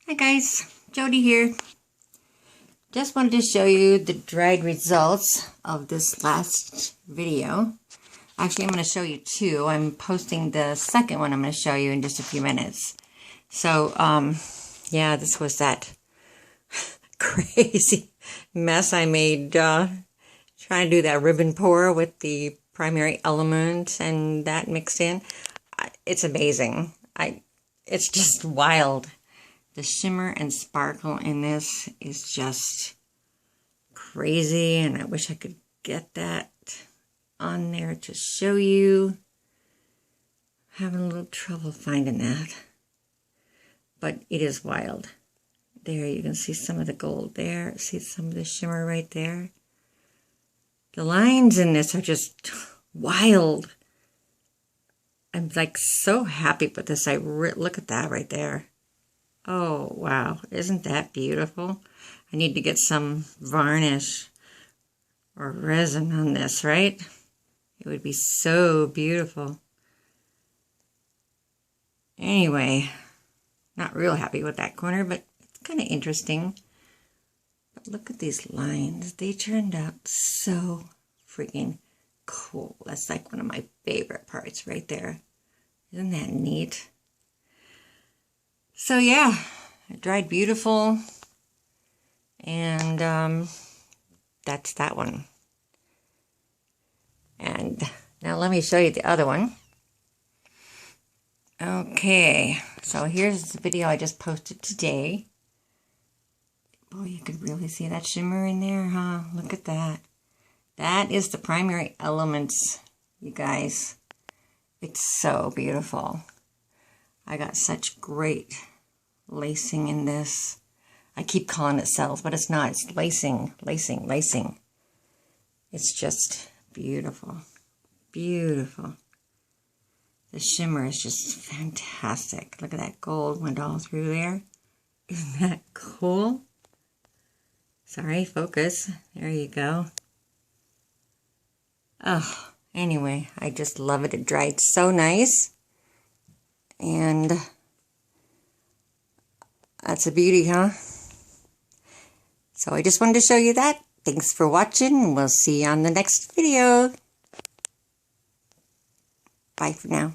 Hi guys, Jody here. Just wanted to show you the dried results of this last video. Actually, I'm going to show you two. I'm posting the second one I'm going to show you in just a few minutes. So, yeah, this was that crazy mess I made trying to do that ribbon pour with the primary element and that mixed in. It's amazing. It's just wild. The shimmer and sparkle in this is just crazy, and I wish I could get that on there to show you. Having a little trouble finding that, but it is wild. There, you can see some of the gold there. See some of the shimmer right there. The lines in this are just wild. I'm like so happy with this. Look at that right there. Oh, wow. Isn't that beautiful? I need to get some varnish or resin on this, right? It would be so beautiful. Anyway, not real happy with that corner, but it's kind of interesting. But look at these lines. They turned out so freaking cool. That's like one of my favorite parts right there. Isn't that neat? So yeah, it dried beautiful, and that's that one. And now let me show you the other one. Okay, so here's the video I just posted today. Boy, you could really see that shimmer in there, huh? Look at that. That is the primary elements, you guys. It's so beautiful. I got such great lacing in this. I keep calling it cells, but it's not. It's lacing, lacing, lacing. It's just beautiful. Beautiful. The shimmer is just fantastic. Look at that gold went all through there. Isn't that cool? Sorry, focus. There you go. Oh, anyway, I just love it. It dried so nice. And that's a beauty, huh? So I just wanted to show you that. Thanks for watching. We'll see you on the next video. Bye for now.